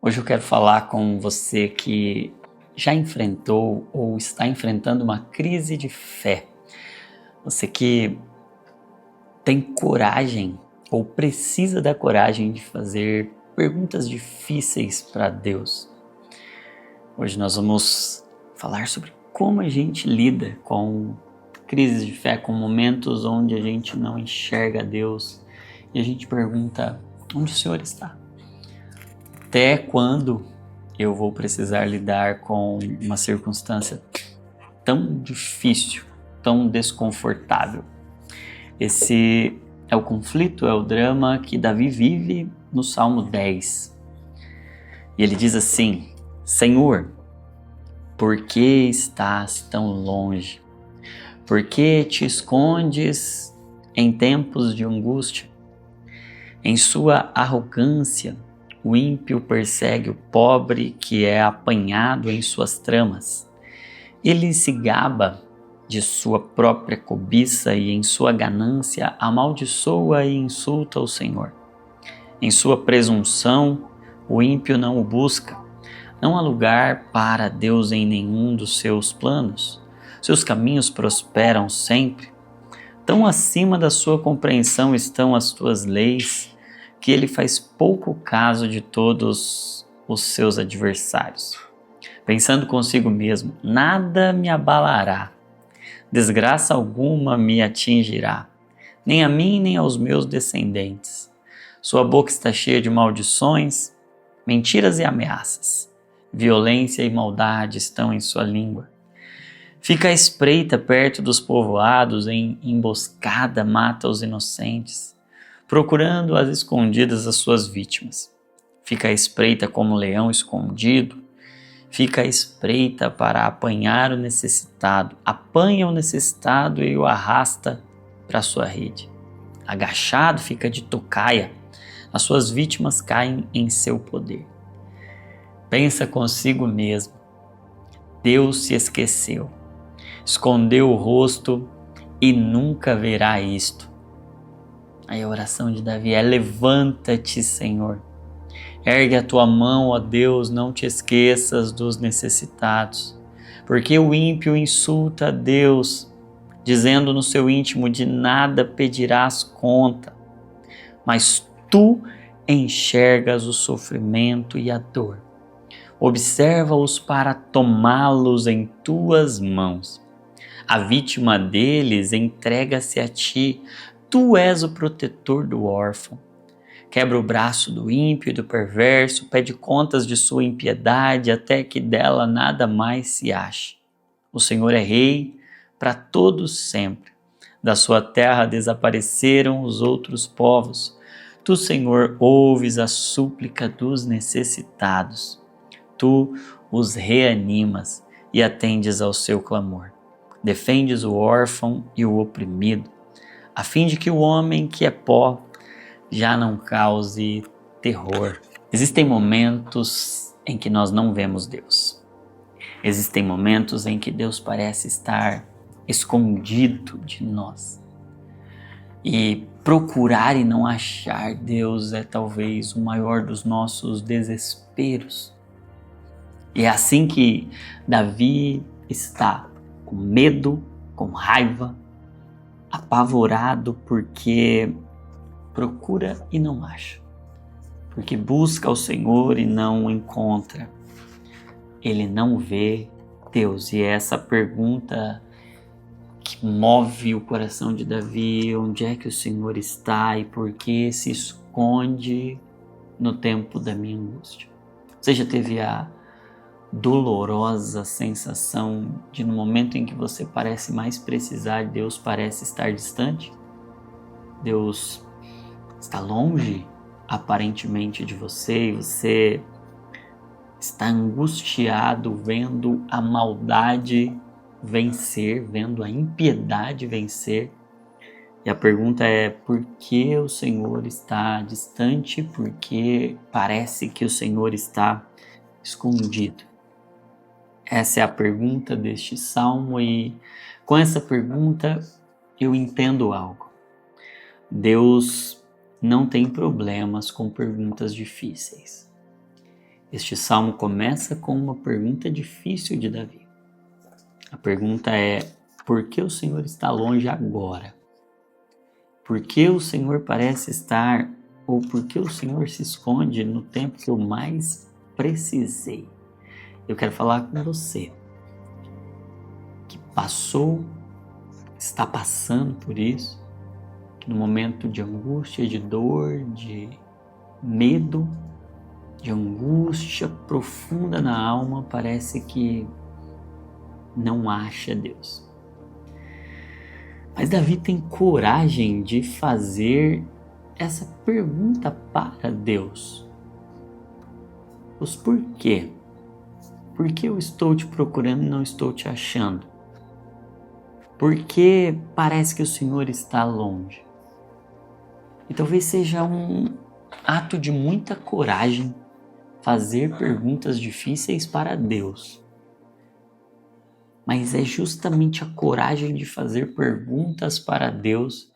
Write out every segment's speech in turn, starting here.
Hoje eu quero falar com você que já enfrentou ou está enfrentando uma crise de fé. Você que tem coragem ou precisa da coragem de fazer perguntas difíceis para Deus. Hoje nós vamos falar sobre como a gente lida com crises de fé, com momentos onde a gente não enxerga Deus e a gente pergunta: onde o Senhor está? Até quando eu vou precisar lidar com uma circunstância tão difícil, tão desconfortável? Esse é o conflito, é o drama que Davi vive no Salmo 10. E ele diz assim: Senhor, por que estás tão longe? Por que te escondes em tempos de angústia? Em sua arrogância, o ímpio persegue o pobre que é apanhado em suas tramas. Ele se gaba de sua própria cobiça e em sua ganância amaldiçoa e insulta o Senhor. Em sua presunção, o ímpio não o busca. Não há lugar para Deus em nenhum dos seus planos. Seus caminhos prosperam sempre. Tão acima da sua compreensão estão as tuas leis, que ele faz pouco caso de todos os seus adversários. Pensando consigo mesmo, nada me abalará, desgraça alguma me atingirá, nem a mim nem aos meus descendentes. Sua boca está cheia de maldições, mentiras e ameaças. Violência e maldade estão em sua língua. Fica à espreita perto dos povoados, em emboscada mata os inocentes, procurando às escondidas as suas vítimas. Fica à espreita como leão escondido, fica à espreita para apanhar o necessitado, apanha o necessitado e o arrasta para sua rede. Agachado fica de tocaia, as suas vítimas caem em seu poder. Pensa consigo mesmo, Deus se esqueceu, escondeu o rosto e nunca verá isto. Aí a oração de Davi é: levanta-te, Senhor. Ergue a tua mão, ó Deus, não te esqueças dos necessitados. Porque o ímpio insulta a Deus, dizendo no seu íntimo: de nada pedirás conta. Mas tu enxergas o sofrimento e a dor. Observa-os para tomá-los em tuas mãos. A vítima deles entrega-se a ti. Tu és o protetor do órfão. Quebra o braço do ímpio e do perverso, pede contas de sua impiedade até que dela nada mais se ache. O Senhor é rei para todos sempre. Da sua terra desapareceram os outros povos. Tu, Senhor, ouves a súplica dos necessitados. Tu os reanimas e atendes ao seu clamor. Defendes o órfão e o oprimido, a fim de que o homem que é pó já não cause terror. Existem momentos em que nós não vemos Deus. Existem momentos em que Deus parece estar escondido de nós. E procurar e não achar Deus é talvez o maior dos nossos desesperos. E é assim que Davi está, com medo, com raiva, apavorado porque procura e não acha, porque busca o Senhor e não o encontra. Ele não vê Deus. E é essa pergunta que move o coração de Davi: onde é que o Senhor está e por que se esconde no tempo da minha angústia? Você já teve a dolorosa sensação de, no momento em que você parece mais precisar, Deus parece estar distante? Deus está longe, aparentemente, de você, e você está angustiado vendo a maldade vencer, vendo a impiedade vencer. E a pergunta é: por que o Senhor está distante? Por que parece que o Senhor está escondido? Essa é a pergunta deste salmo, e com essa pergunta eu entendo algo. Deus não tem problemas com perguntas difíceis. Este salmo começa com uma pergunta difícil de Davi. A pergunta é: por que o Senhor está longe agora? Por que o Senhor parece estar, ou por que o Senhor se esconde no tempo que eu mais precisei? Eu quero falar com você que passou, está passando por isso, que no momento de angústia, de dor, de medo, de angústia profunda na alma, parece que não acha Deus. Mas Davi tem coragem de fazer essa pergunta para Deus. Os porquê? Por que eu estou te procurando e não estou te achando? Por que parece que o Senhor está longe? E talvez seja um ato de muita coragem fazer perguntas difíceis para Deus. Mas é justamente a coragem de fazer perguntas para Deus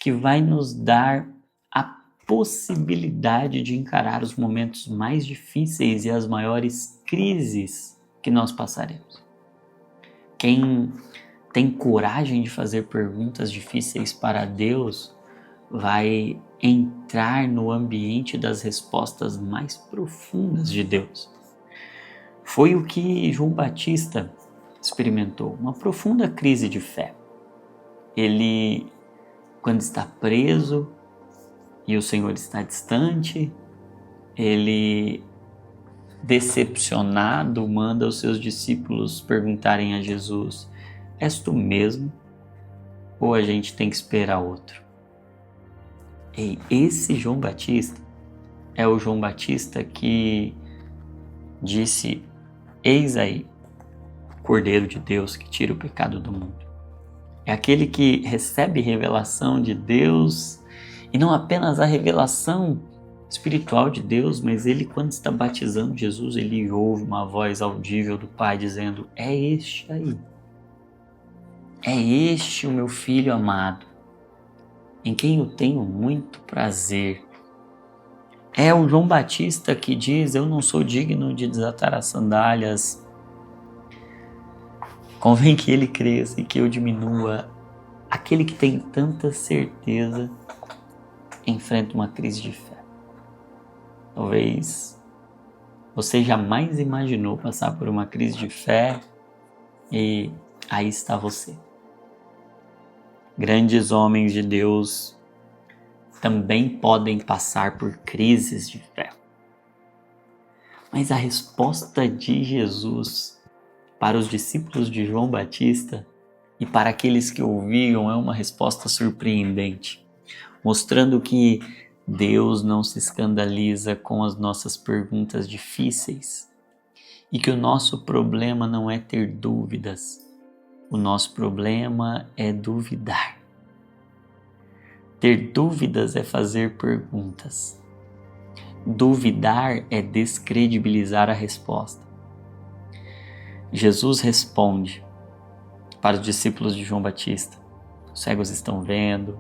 que vai nos dar a possibilidade de encarar os momentos mais difíceis e as maiores crises que nós passaremos. Quem tem coragem de fazer perguntas difíceis para Deus vai entrar no ambiente das respostas mais profundas de Deus. Foi o que João Batista experimentou, uma profunda crise de fé. Ele, quando está preso e o Senhor está distante, ele, decepcionado, manda os seus discípulos perguntarem a Jesus: és tu mesmo? Ou a gente tem que esperar outro? E esse João Batista é o João Batista que disse: eis aí, Cordeiro de Deus que tira o pecado do mundo. É aquele que recebe revelação de Deus, e não apenas a revelação espiritual de Deus, mas ele, quando está batizando Jesus, ele ouve uma voz audível do Pai dizendo: é este aí. É este o meu Filho amado, em quem eu tenho muito prazer. É o João Batista que diz: eu não sou digno de desatar as sandálias. Convém que ele cresça e que eu diminua. Aquele que tem tanta certeza enfrenta uma crise de fé. Talvez você jamais imaginou passar por uma crise de fé e aí está você. Grandes homens de Deus também podem passar por crises de fé. Mas a resposta de Jesus para os discípulos de João Batista e para aqueles que ouviam é uma resposta surpreendente, mostrando que Deus não se escandaliza com as nossas perguntas difíceis e que o nosso problema não é ter dúvidas, o nosso problema é duvidar. Ter dúvidas é fazer perguntas. Duvidar é descredibilizar a resposta. Jesus responde para os discípulos de João Batista: os cegos estão vendo,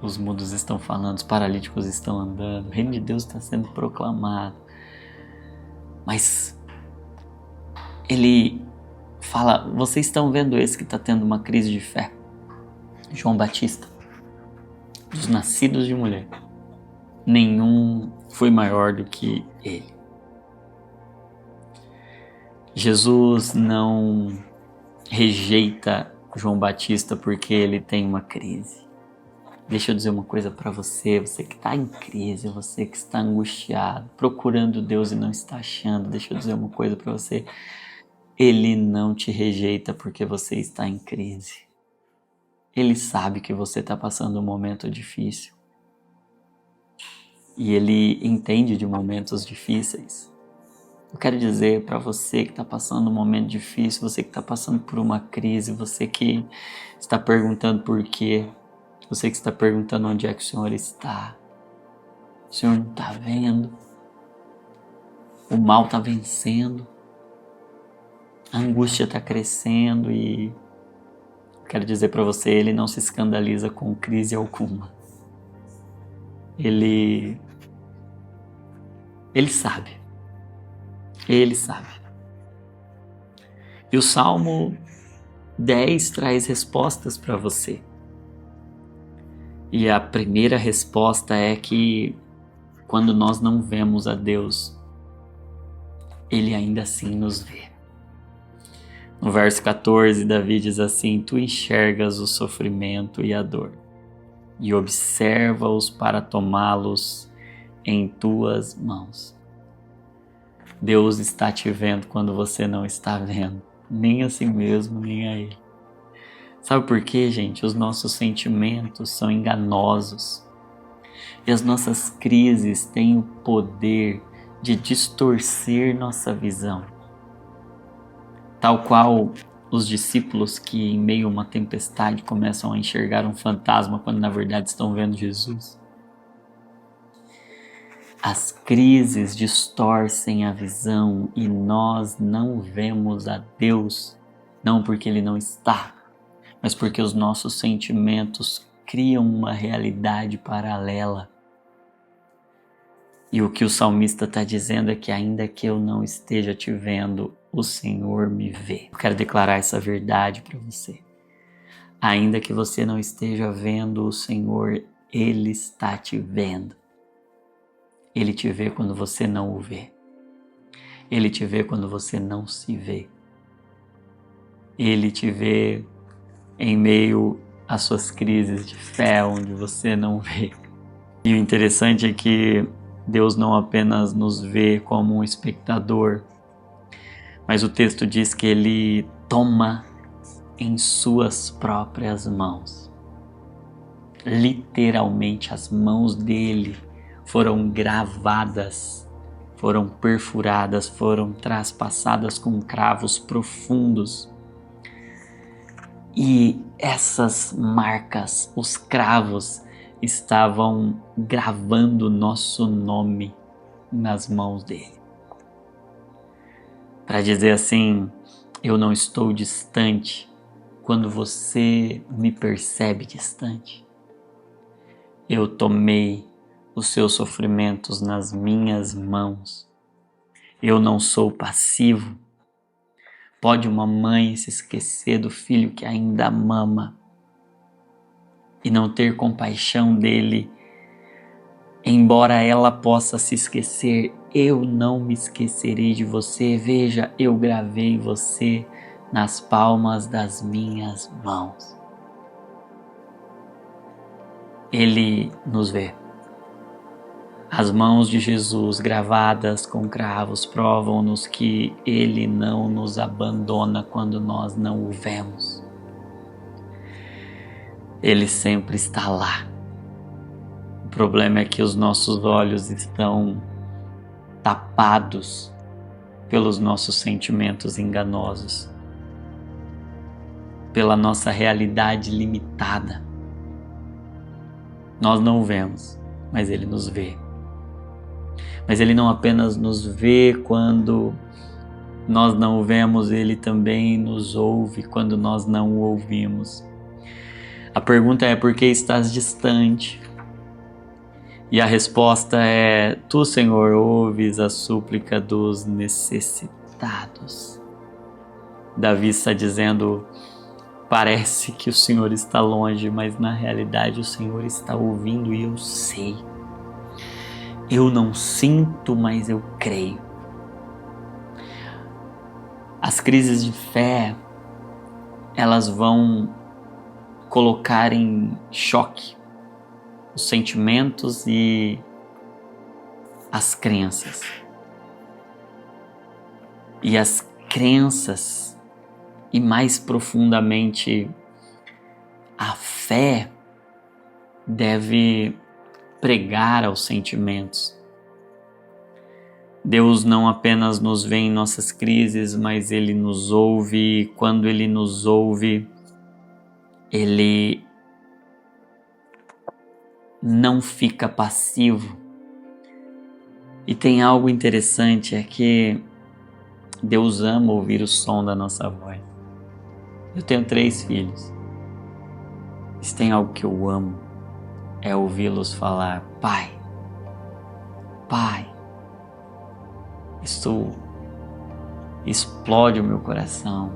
os mudos estão falando, os paralíticos estão andando, o reino de Deus está sendo proclamado. Mas ele fala: vocês estão vendo esse que está tendo uma crise de fé? João Batista, dos nascidos de mulher, nenhum foi maior do que ele. Jesus não rejeita João Batista porque ele tem uma crise. Deixa eu dizer uma coisa para você, você que está em crise, você que está angustiado, procurando Deus e não está achando, deixa eu dizer uma coisa para você, Ele não te rejeita porque você está em crise. Ele sabe que você está passando um momento difícil. E Ele entende de momentos difíceis. Eu quero dizer para você que está passando um momento difícil, você que está passando por uma crise, você que está perguntando por quê, você que está perguntando onde é que o Senhor está. O Senhor não está vendo. O mal está vencendo. A angústia está crescendo e eu quero dizer para você, Ele não se escandaliza com crise alguma. Ele sabe. Ele sabe. E o Salmo 10 traz respostas para você. E a primeira resposta é que quando nós não vemos a Deus, Ele ainda assim nos vê. No verso 14, Davi diz assim: Tu enxergas o sofrimento e a dor, e observa-os para tomá-los em tuas mãos. Deus está te vendo quando você não está vendo, nem a si mesmo, nem a Ele. Sabe por quê, gente? Os nossos sentimentos são enganosos. E as nossas crises têm o poder de distorcer nossa visão. Tal qual os discípulos que em meio a uma tempestade começam a enxergar um fantasma quando na verdade estão vendo Jesus. As crises distorcem a visão e nós não vemos a Deus, não porque Ele não está, mas porque os nossos sentimentos criam uma realidade paralela. E o que o salmista está dizendo é que ainda que eu não esteja te vendo, o Senhor me vê. Eu quero declarar essa verdade para você. Ainda que você não esteja vendo o Senhor, Ele está te vendo. Ele te vê quando você não o vê. Ele te vê quando você não se vê. Ele te vê em meio às suas crises de fé, onde você não vê. E o interessante é que Deus não apenas nos vê como um espectador, mas o texto diz que Ele toma em suas próprias mãos. Literalmente, as mãos dele foram gravadas, foram perfuradas, foram traspassadas com cravos profundos. E essas marcas, os cravos, estavam gravando nosso nome nas mãos dele. Para dizer assim, eu não estou distante quando você me percebe distante. Eu tomei os seus sofrimentos nas minhas mãos. Eu não sou passivo. Pode uma mãe se esquecer do filho que ainda mama e não ter compaixão dele, embora ela possa se esquecer, eu não me esquecerei de você. Veja, eu gravei você nas palmas das minhas mãos. Ele nos vê. As mãos de Jesus gravadas com cravos provam-nos que Ele não nos abandona quando nós não o vemos. Ele sempre está lá. O problema é que os nossos olhos estão tapados pelos nossos sentimentos enganosos, pela nossa realidade limitada. Nós não o vemos, mas Ele nos vê. Mas Ele não apenas nos vê quando nós não o vemos, Ele também nos ouve quando nós não o ouvimos. A pergunta é: por que estás distante? E a resposta é: Tu, Senhor, ouves a súplica dos necessitados. Davi está dizendo: parece que o Senhor está longe, mas na realidade o Senhor está ouvindo e eu sei. Eu não sinto, mas eu creio. As crises de fé, elas vão colocar em choque os sentimentos e as crenças. E as crenças, e mais profundamente a fé, deve pregar aos sentimentos. Deus não apenas nos vê em nossas crises, mas Ele nos ouve, e quando Ele nos ouve, Ele não fica passivo. E tem algo interessante, é que Deus ama ouvir o som da nossa voz. Eu tenho 3 filhos. Se tem algo que eu amo, é ouvi-los falar: Pai, Pai. Isso explode o meu coração.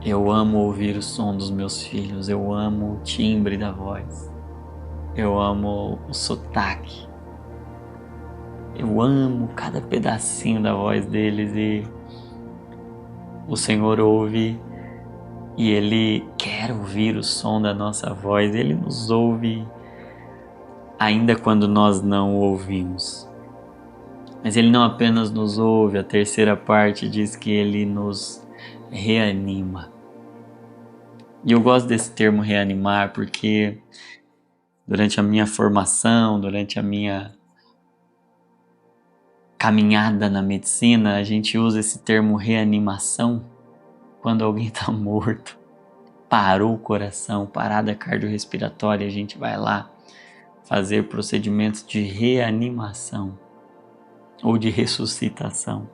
Eu amo ouvir o som dos meus filhos, eu amo o timbre da voz, eu amo o sotaque, eu amo cada pedacinho da voz deles e o Senhor ouve e Ele quer ouvir o som da nossa voz, Ele nos ouve ainda quando nós não o ouvimos. Mas Ele não apenas nos ouve, a terceira parte diz que Ele nos reanima. E eu gosto desse termo reanimar porque durante a minha formação, durante a minha caminhada na medicina, a gente usa esse termo reanimação quando alguém está morto, parou o coração, parada cardiorrespiratória, a gente vai lá fazer procedimentos de reanimação ou de ressuscitação.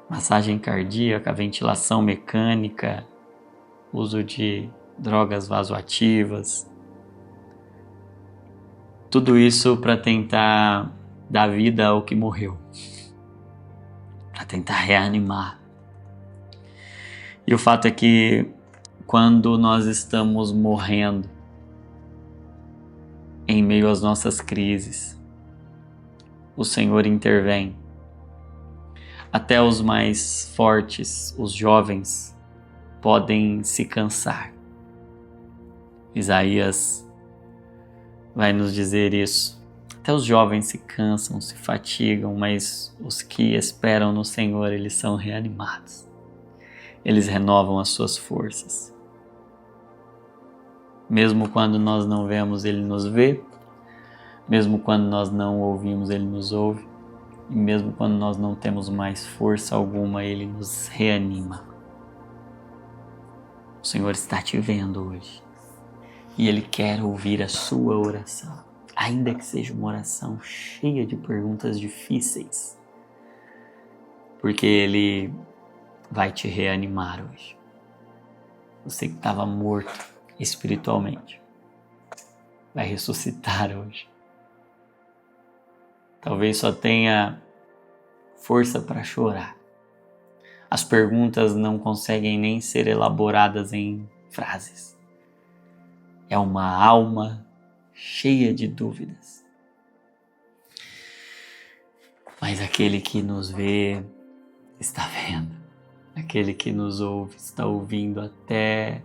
Massagem cardíaca, ventilação mecânica, uso de drogas vasoativas, tudo isso para tentar dar vida ao que morreu, para tentar reanimar. E o fato é que quando nós estamos morrendo em meio às nossas crises, o Senhor intervém. Até os mais fortes, os jovens, podem se cansar. Isaías vai nos dizer isso. Até os jovens se cansam, se fatigam, mas os que esperam no Senhor, eles são reanimados. Eles renovam as suas forças. Mesmo quando nós não vemos, Ele nos vê. Mesmo quando nós não ouvimos, Ele nos ouve. E mesmo quando nós não temos mais força alguma, Ele nos reanima. O Senhor está te vendo hoje. E Ele quer ouvir a sua oração. Ainda que seja uma oração cheia de perguntas difíceis. Porque Ele vai te reanimar hoje. Você que estava morto espiritualmente vai ressuscitar hoje. Talvez só tenha força para chorar. As perguntas não conseguem nem ser elaboradas em frases. É uma alma cheia de dúvidas. Mas aquele que nos vê está vendo. Aquele que nos ouve está ouvindo até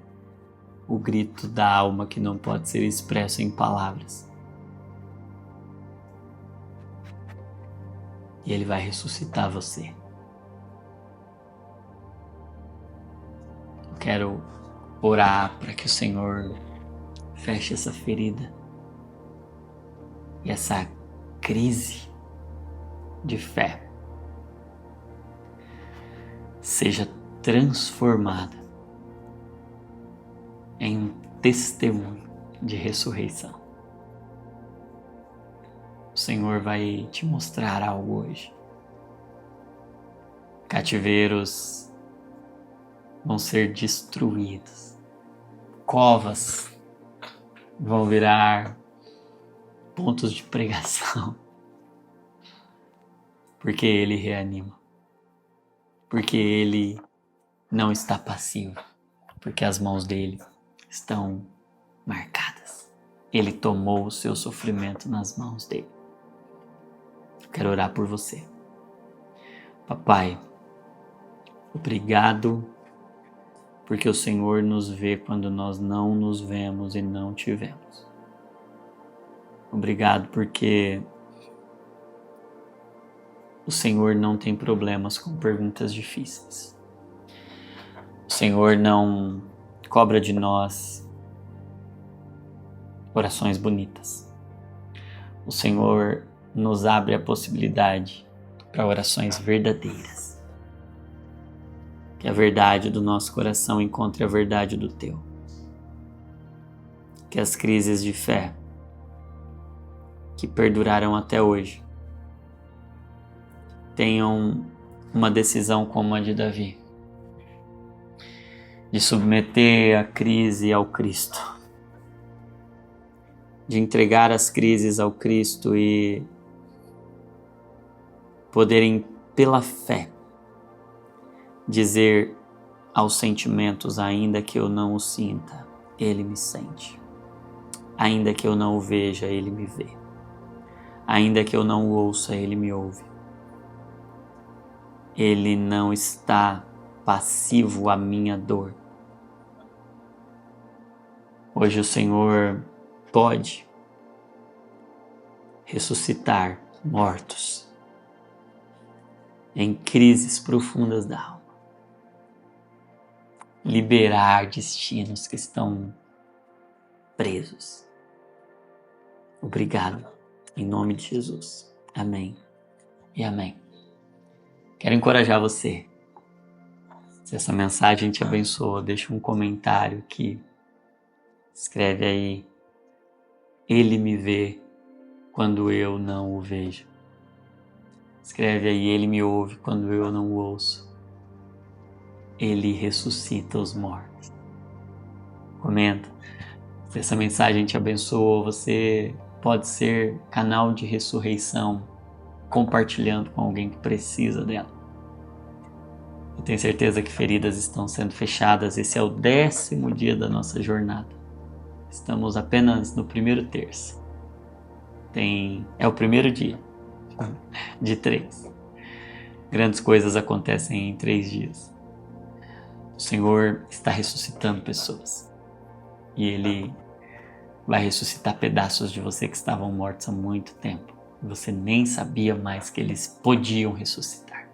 o grito da alma que não pode ser expresso em palavras. E Ele vai ressuscitar você. Eu quero orar para que o Senhor feche essa ferida e essa crise de fé seja transformada em um testemunho de ressurreição. O Senhor vai te mostrar algo hoje. Cativeiros vão ser destruídos. Covas vão virar pontos de pregação. Porque Ele reanima. Porque Ele não está passivo. Porque as mãos dEle estão marcadas. Ele tomou o seu sofrimento nas mãos dEle. Quero orar por você. Papai, obrigado porque o Senhor nos vê quando nós não nos vemos e não te vemos. Obrigado porque o Senhor não tem problemas com perguntas difíceis. O Senhor não cobra de nós orações bonitas. O Senhor nos abre a possibilidade para orações verdadeiras. Que a verdade do nosso coração encontre a verdade do teu. Que as crises de fé que perduraram até hoje tenham uma decisão como a de Davi, de submeter a crise ao Cristo, de entregar as crises ao Cristo e poderem, pela fé, dizer aos sentimentos, ainda que eu não o sinta, Ele me sente. Ainda que eu não o veja, Ele me vê. Ainda que eu não o ouça, Ele me ouve. Ele não está passivo à minha dor. Hoje o Senhor pode ressuscitar mortos em crises profundas da alma, liberar destinos que estão presos. Obrigado, em nome de Jesus. Amém e amém. Quero encorajar você. Se essa mensagem te abençoa, deixa um comentário aqui. Escreve aí: Ele me vê quando eu não o vejo. Escreve aí: Ele me ouve quando eu não o ouço. Ele ressuscita os mortos. Comenta. Se essa mensagem te abençoou, você pode ser canal de ressurreição, compartilhando com alguém que precisa dela. Eu tenho certeza que feridas estão sendo fechadas. Esse é o 10º dia da nossa jornada. Estamos apenas no primeiro terço. É o primeiro dia de 3. Grandes coisas acontecem em 3 dias. O Senhor está ressuscitando pessoas. E Ele vai ressuscitar pedaços de você que estavam mortos há muito tempo. E você nem sabia mais que eles podiam ressuscitar.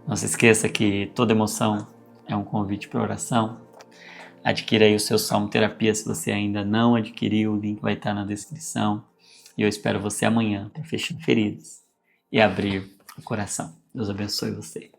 Não se esqueça que toda emoção é um convite para oração. Adquira aí o seu Salmo Terapia se você ainda não adquiriu. O link vai estar na descrição. E eu espero você amanhã para fechar feridas e abrir o coração. Deus abençoe você.